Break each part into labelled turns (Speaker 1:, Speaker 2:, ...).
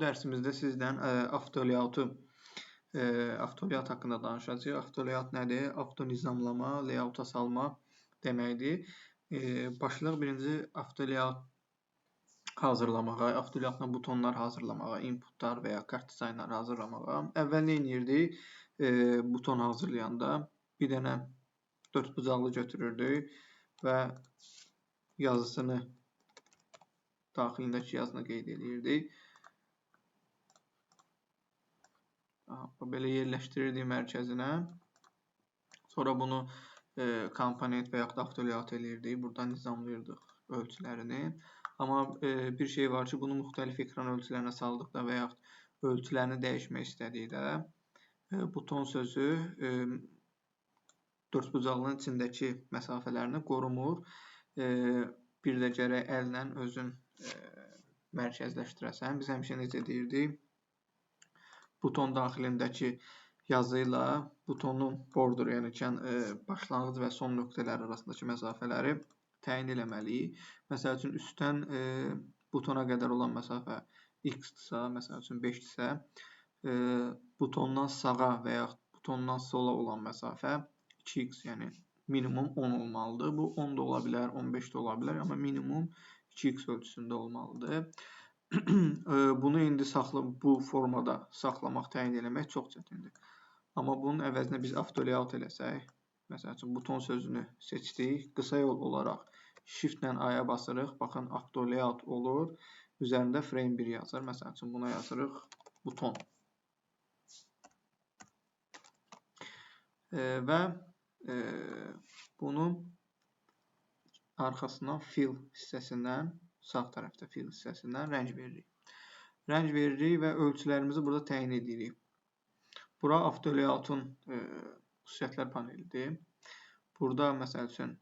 Speaker 1: dərsimizdə sizdən avtolayout haqqında danışacağıq. Avtolayout nədir? Avtonizamlama, layouta salma deməkdir. Başlayaq birinci avtolayout hazırlamağa, avtolayoutla butonlar hazırlamağa, inputlar və ya kart dizaynları hazırlamağa. Əvvəl nə edirdik? Buton hazırlayanda bir dənə dördbucaqlı götürürdük və yazısını daxilindəki yazını qeyd edirdik. Belə yerləşdirirdik mərkəzinə. Sonra bunu komponent və yaxud avtolayout edirdik. Buradan nizamlayırdıq ölçülərini. Amma bir şey var ki, bunu müxtəlif ekran ölçülərinə saldıqda və yaxud ölçülərini dəyişmək istədikdə buton sözü dördbucaqlının içindəki məsafələrini qorumur. Bir də gərək əllə özün mərkəzləşdirəsən. Biz həmişə necə deyirdik? Buton daxilindəki yazı ilə butonun border, yəni başlanğıc və son nöqtələri arasındakı məsafələri təyin eləməliyik. Məsəl üçün, üstdən butona qədər olan məsafə x-dırsa, məsəl üçün 5-dirsə, butondan sağa və yaxud butondan sola olan məsafə 2x, yəni minimum 10 olmalıdır. Bu 10 da ola bilər, 15 də ola bilər, amma minimum 2x ölçüsündə olmalıdır. Bunu indi bu formada saxlamaq, təyin eləmək çox çətindir. Amma bunun əvəzinə biz avtolayout eləsək, məsəl üçün buton sözünü seçdik, qısa yol olaraq shift ilə A-ya basırıq, baxın avtolayout olur, üzərində frame 1 yazır. Məsəl üçün buna yazırıq buton. Və bunu arxasından fill hissəsindən, sağ tərəfdə fill hissəsindən rəng veririk. Rəng veririk və ölçülərimizi burada təyin edirik. Bura avtolayoutun xüsusiyyətlər panelidir. Burada məsəl üçün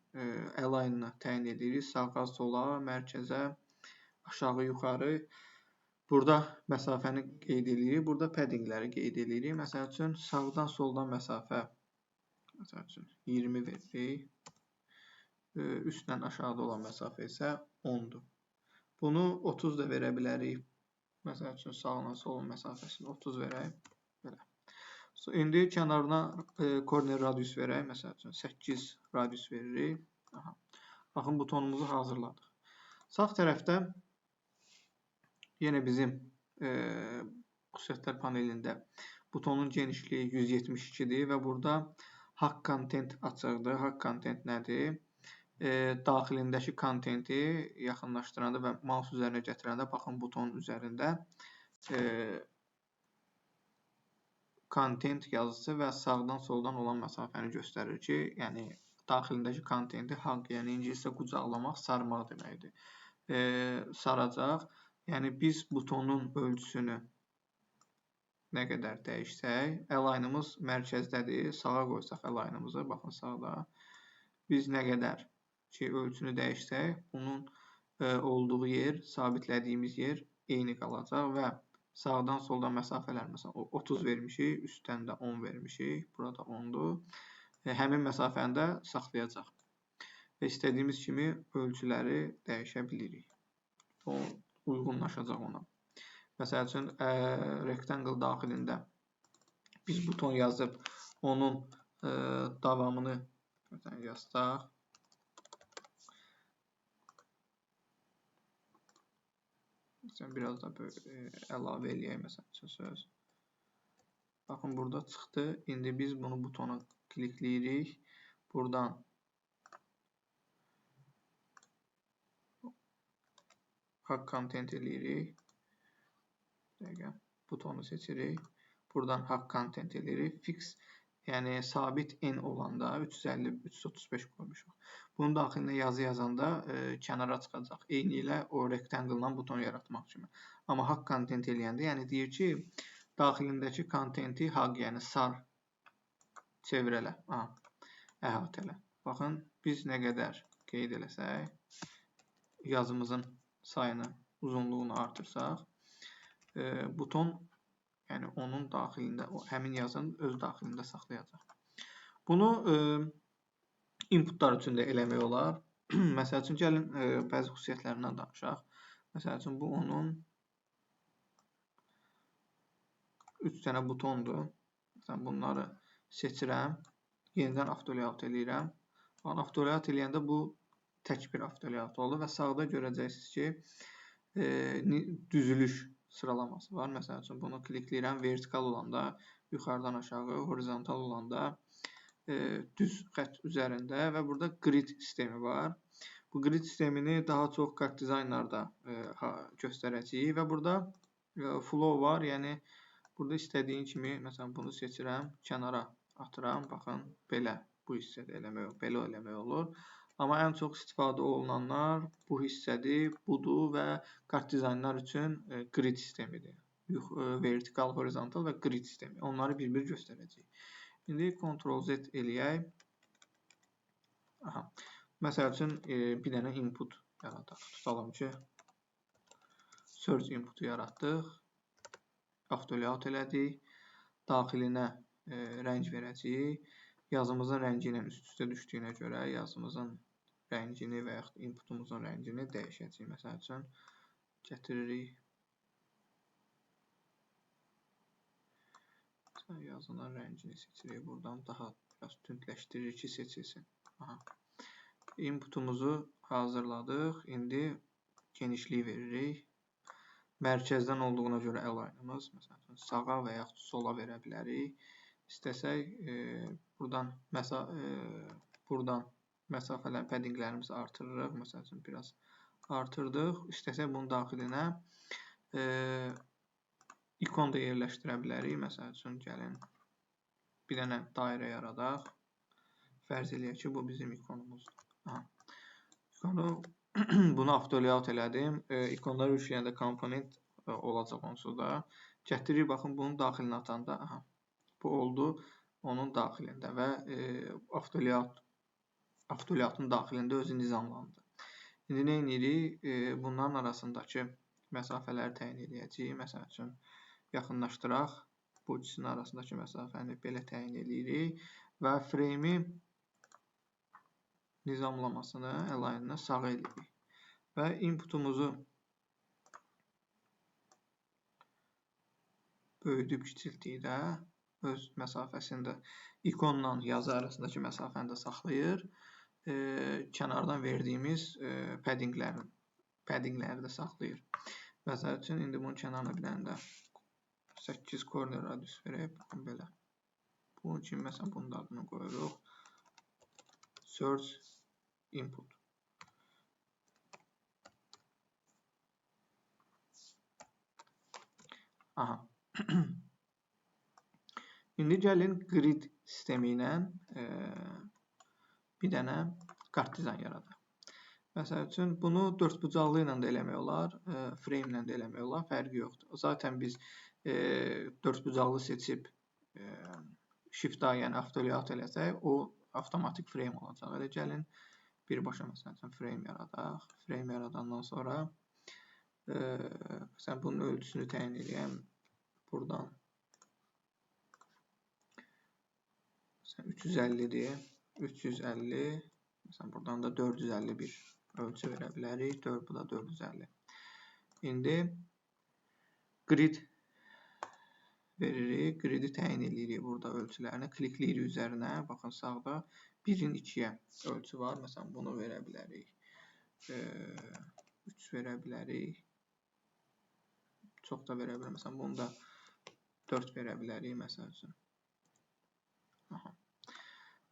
Speaker 1: align-ı təyin edirik. Sağa, sola, mərkəzə, aşağı, yuxarı. Burada məsafəni qeyd edirik. Burada paddingləri qeyd edirik. Məsəl üçün sağdan, soldan məsafə məsəl üçün 20 veririk. Üstdən aşağıda olan məsafə isə 10-dur. Bunu 30 da verə bilərik. Məsəl üçün sağla solun məsafəsini 30 verək. Belə. İndi kənarına corner radius verək. Məsəl üçün 8 radius veririk. Baxın, butonumuzu hazırladıq. Sağ tərəfdə yenə bizim xüsusiyyətlər panelində butonun genişliyi 172-dir və burada haq content açıqdır. Haq content nədir? Daxilindəki kontenti yaxınlaşdıranda və mouse üzərinə gətirəndə, baxın, butonun üzərində content yazısı və sağdan soldan olan məsafəni göstərir ki, yəni daxilindəki kontenti haq, yəni ingiliscə qucaqlamaq, sarmaq deməkdir. Saracaq. Yəni biz butonun ölçüsünü nə qədər dəyişsək, align-ımız mərkəzdədir. Sağa qoysaq align-ımızı, baxın sağda. Biz nə qədər ki, ölçünü dəyişsək, bunun olduğu yer, sabitlədiyimiz yer eyni qalacaq və sağdan soldan məsafələr, məsələn, 30 vermişik, üstdən də 10 vermişik, burada 10-dur. Həmin məsafəni də saxlayacaq və istədiyimiz kimi ölçüləri dəyişə bilirik. O uyğunlaşacaq ona. Məsəl üçün, rectangle daxilində biz buton yazıb onun davamını yazsaq, biraz da əlavə eləyək, məsəl üçün söz. Baxın, burada çıxdı. İndi biz bunu butona klikləyirik. Buradan haq content eləyirik. Butonu seçirik. Buradan haq content eləyirik. Fix, yəni sabit n olanda 350, 335 qoymuşuq. Bunun daxilinə yazı yazanda kənara çıxacaq. Eyni ilə o rectangle-dan buton yaratmaq kimi. Amma haq content eləyəndə, yəni deyir ki, daxilindəki kontenti haq, yəni sar çevir elə, əhatə elə. Baxın, biz nə qədər qeyd eləsək, yazımızın sayını, uzunluğunu artırsaq, buton, yəni onun daxilində, həmin yazını öz daxilində saxlayacaq. Bunu inputlar üçün də eləmək olar. Məsəl üçün, gəlin bəzi xüsusiyyətlərindən danışaq. Məsəl üçün, bu onun 3 dənə butondur. Məsələn, bunları seçirəm. Yenidən avtolayout eləyirəm. Avtolayout eləyəndə bu tək bir avtolayout olur və sağda görəcəksiniz ki, düzülüş sıralaması var. Məsəl üçün, bunu klikləyirəm. Vertikal olanda yuxarıdan aşağı, horizontal olanda düz xətt üzərində və burada grid sistemi var. Bu grid sistemini daha çox kart dizaynlarda göstərəcəyik və burada flow var. Yəni, burada istədiyim kimi, məsələn, bunu seçirəm, kənara atıram. Baxın, belə bu hissədə eləmək, belə eləmək olur. Amma ən çox istifadə olunanlar bu hissədir, budur və kart dizaynlar üçün grid sistemidir. Vertikal, horizontal və grid sistemi. Onları bir-bir göstərəcəyik. İndi Ctrl-Z eləyək. Aha. Məsəl üçün, bir dənə input yaradaq. Tutalım ki, search inputu yaratdıq. Avtolayout elədik. Daxilinə rəng verəcəyik. Yazımızın rəngi ilə üst-üstə düşdüyünə görə yazımızın rəngini və yaxud inputumuzun rəngini dəyişəcəyik. Məsəl üçün, gətiririk. Yazının rəngini seçirik. Buradan daha biraz tündləşdiririk ki, seçilsin. Aha. Inputumuzu hazırladıq. İndi genişliyi veririk. Mərkəzdən olduğuna görə alignımız, məsələn, sağa və yaxud sola verə bilərik. İstəsək, buradan məsafələr, paddinglərimizi artırırıq. Məsələn üçün, biraz artırdıq. İstəsək, bunun daxilinə ikon da yerləşdirə bilərik. Məsələn üçün, gəlin bir dənə dairə yaradaq. Fərz eləyək ki, bu bizim ikonumuzdur. Bunu avtolayout elədim. İkonları yükləyəndə komponent olacaq onsuz da. Gətiririk, baxın, bunun daxilinə atanda, bu oldu onun daxilində və avtolayoutun daxilində özü nizamlandı. İndi nə edirik? Bunların arasındakı məsafələri təyin edəcəyik. Məsəl üçün, yaxınlaşdıraq. Bu ikisinin arasındakı məsafəni belə təyin edirik və frame-i nizamlamasını, align-ını sağ edirik. Və inputumuzu böyüdüb kiçiltdik də öz məsafəsində ikonla yazı arasındakı məsafəni də saxlayır. Kənardan verdiyimiz paddingləri də saxlayır. Məsəl üçün, indi bunun kənarına bir dənə də 8 corner radius verək. Baxın, belə. Bunun üçün, məsələn, bunun da adını qoyuruq. Search input. Aha. İndi gəlin grid sistemi ilə bir dənə kart dizayn yaradaq. Məsəl üçün, bunu dördbucaqlı ilə də eləmək olar, frame ilə də eləmək olar, fərqi yoxdur. Zaten biz dördbucaqlı seçib shift-a, yəni avtolayout eləsək, o avtomatik frame olacaq. Elə gəlin, birbaşa məsəl üçün frame yaradaq. Frame yaradandan sonra məsələn, bunun ölçüsünü təyin edəyəm. Buradan 350-dir. 350. Məsələn, buradan da 451 ölçü verə bilərik. Bu da 450. İndi grid veririk. Gridi təyin edirik burada ölçülərini. Klikləyirik üzərinə. Baxın, sağda 1-in 2-yə ölçü var. Məsələn, bunu verə bilərik. 3 verə bilərik. Çox da verə bilərik. Məsələn, bunu da 4 verə bilərik. Məsəl üçün.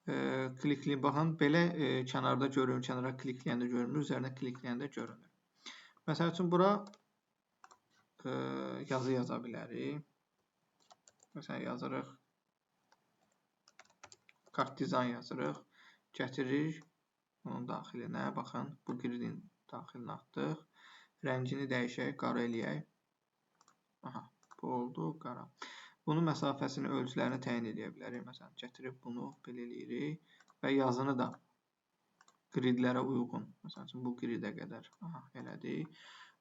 Speaker 1: Klikləyib, baxın, belə kənarda görünür, kənara klikləyəndə görünür, üzərinə klikləyəndə görünür. Məsəl üçün, bura yazı yaza bilərik. Məsələn, yazırıq, kart dizayn yazırıq, gətiririk bunun daxilinə, baxın, bu gridin daxilinə atdıq, rəngini dəyişək, qara eləyək. Aha, bu oldu, qara. Bunun məsafəsini, ölçülərini təyin edə bilərik. Məsələn, gətirib bunu belə eləyirik və yazını da gridlərə uyğun. Məsələn, bu gridə qədər elədik.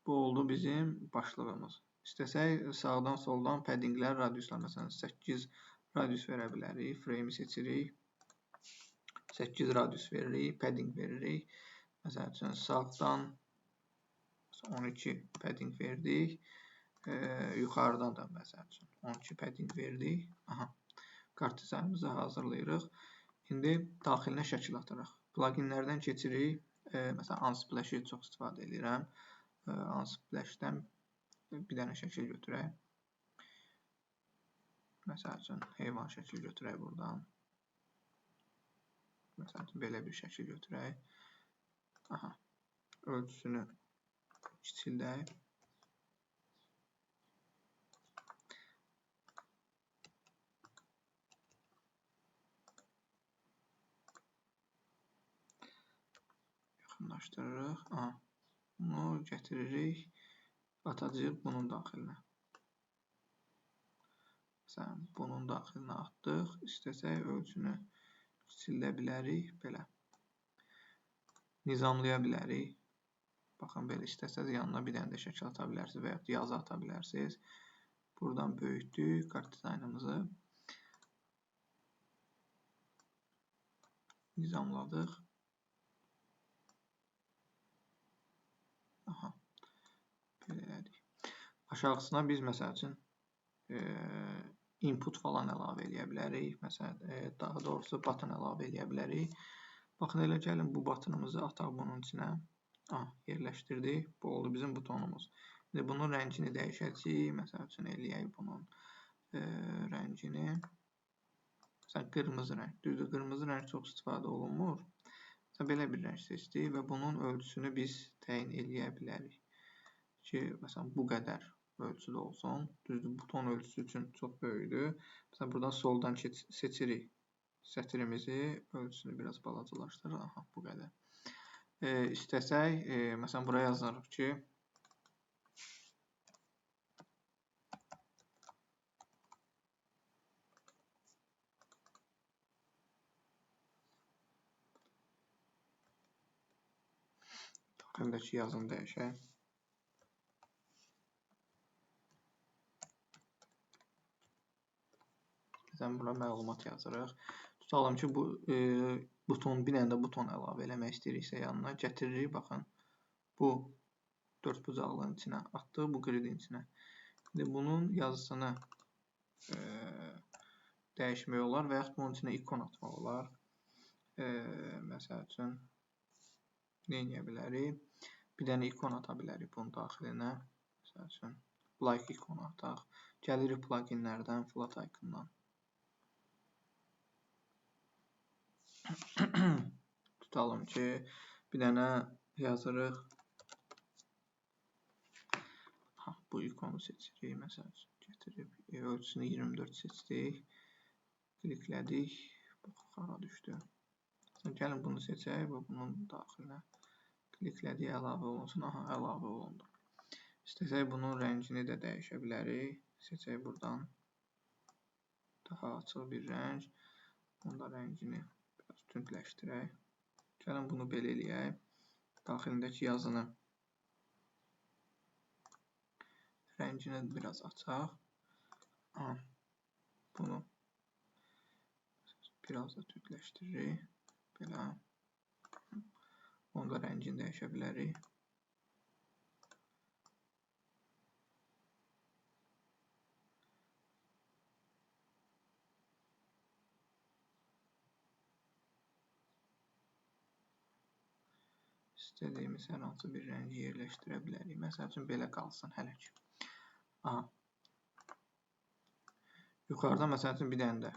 Speaker 1: Bu oldu bizim başlığımız. İstəsək, sağdan, soldan paddinglər, radiuslar, məsələn, 8 radius verə bilərik. Frame-i seçirik. 8 radius veririk, padding veririk. Məsələn, sağdan 12 padding verdik. yuxarıdan da məsəl üçün 12 padding verdik. Aha, kart dizaynımızı hazırlayırıq. İndi daxilinə şəkil atırıq. Pluginlərdən keçirik. Məsələn, Unsplash-i çox istifadə edirəm. Unsplash-dən bir dənə şəkil götürək. Məsəl üçün, heyvan şəkil götürək buradan. Məsəl üçün, belə bir şəkil götürək. Aha, ölçüsünü kiçildək. Yaxınlaşdırırıq. Aha, bunu gətiririk. Atacağıq bunun daxilinə. Məsələn, bunun daxilinə atdıq. İstəsək, ölçünü kiçildə bilərik. Belə. Nizamlaya bilərik. Baxın, belə istəsəz yanına bir dənə də şəkil ata bilərsiniz və ya yazı ata bilərsiniz. Buradan böyütdük kart dizaynımızı. Nizamladıq. Aha, belə elədik. Aşağısına biz məsəl üçün input falan əlavə eləyə bilərik. Məsələn, daha doğrusu button əlavə eləyə bilərik. Baxın, elə gəlin bu buttonumuzu ataq bunun içinə. Yerləşdirdik. Bu oldu bizim butonumuz. İndi bunun rəngini dəyişəcəyik. Məsəl üçün eləyək bunun rəngini. Məsələn, qırmızı rəng. Düzdür, qırmızı rəng çox istifadə olunmur. Məsələn, belə bir rəng seçdik və bunun ölçüsünü biz təyin eləyə bilərik. Ki, məsələn, bu qədər ölçüdə olsun. Düzdür, buton ölçüsü üçün çox böyükdür. Məsələn, buradan soldan seçirik sətrimizi, ölçüsünü biraz balacalaşdırırıq. Aha, bu qədər. İstəsək, məsələn, buraya yazarıq ki, daxildəki yazını dəyişək. Məsələn, bura məlumat yazırıq. Tutalım ki, bu buton, bir dənə də buton əlavə eləmək istəyiriksə yanına gətiririk. Baxın, bu dörd bucaqlığın içinə atdıq, bu gridin içinə. İndi bunun yazısını dəyişmək olar və yaxud bunun içinə ikon atmaq olar. Məsəl üçün, nə edə bilərik? Bir dənə ikon ata bilərik bunun daxilinə. Məsəl üçün, like ikonu ataq. Gəlirik pluginlərdən, flat icondan. Tutalım ki, bir dənə yazırıq. Bu ikonu seçirik. Məsəl üçün, gətirib ölçüsünü 24 seçdik. Kliklədik. Bax, xara düşdü. Gəlin bunu seçək və bunun daxilinə kliklədik, əlavə olunsun. Aha, əlavə olundu. İstəsək, bunun rəngini də dəyişə bilərik. Seçək buradan. Daha açıq bir rəng. Bunda rəngini biraz tündləşdirək. Gəlin bunu belə eləyək. Daxilindəki yazını rəngini biraz açaq. Bunu biraz da tündləşdiririk. Belə. Onda rəngini dəyişə bilərik. İstədiyimiz hər hansı bir rəngi yerləşdirə bilərik. Məsəl üçün, belə qalsın hələ ki. Yuxarıda məsəl üçün, bir dənə də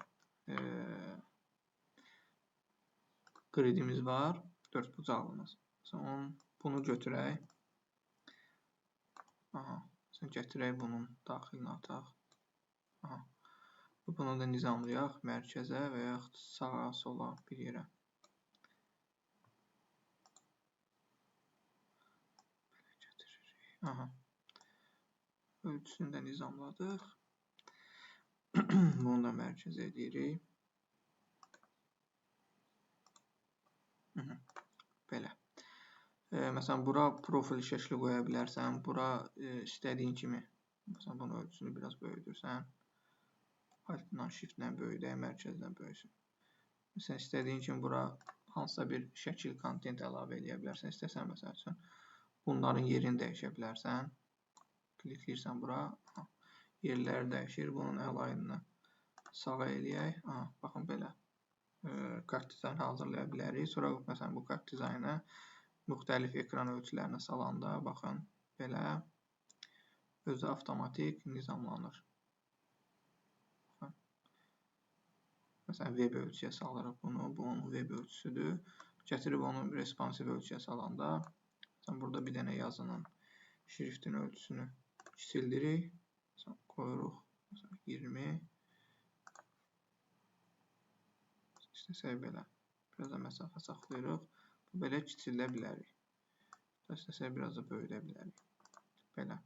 Speaker 1: gridimiz var. 4 bucaqlımız. Bunu götürək. Gətirək bunun daxilinə ataq. Bunu da nizamlayaq mərkəzə və yaxud sağa, sola bir yerə. Ölçüsünü də nizamladıq. Bunu da mərkəzə edirik. Belə. Məsələn, bura profil şəkli qoya bilərsən. Bura istədiyin kimi. Məsələn, bunun ölçüsünü biraz böyüdürsən. Alt-dan shift-lə böyüdək, mərkəzdən böyüsün. Məsələn, istədiyin kimi bura hansısa bir şəkil, kontent əlavə edə bilərsən. İstəsən, məsəl üçün, bunların yerini dəyişə bilərsən. Klikləyirsən bura. Yerləri dəyişir. Bunun əlayını sağa eləyək. Baxın belə. Kart dizaynı hazırlaya bilərik. Sonra məsələn bu kart dizaynı müxtəlif ekran ölçülərinə salanda baxın belə özü avtomatik nizamlanır. Məsələn web ölçüyə salırıq bunu. Bu onun web ölçüsüdür. Gətirib onu responsiv ölçüyə salanda məsələn burada bir dənə yazının şriftin ölçüsünü kiçildirik. Məsələn qoyuruq məsələn 20. İstəsək belə biraz da məsafə saxlayırıq. Bu belə kiçildə bilərik. İstəsək biraz da böyüdə bilərik. Belə.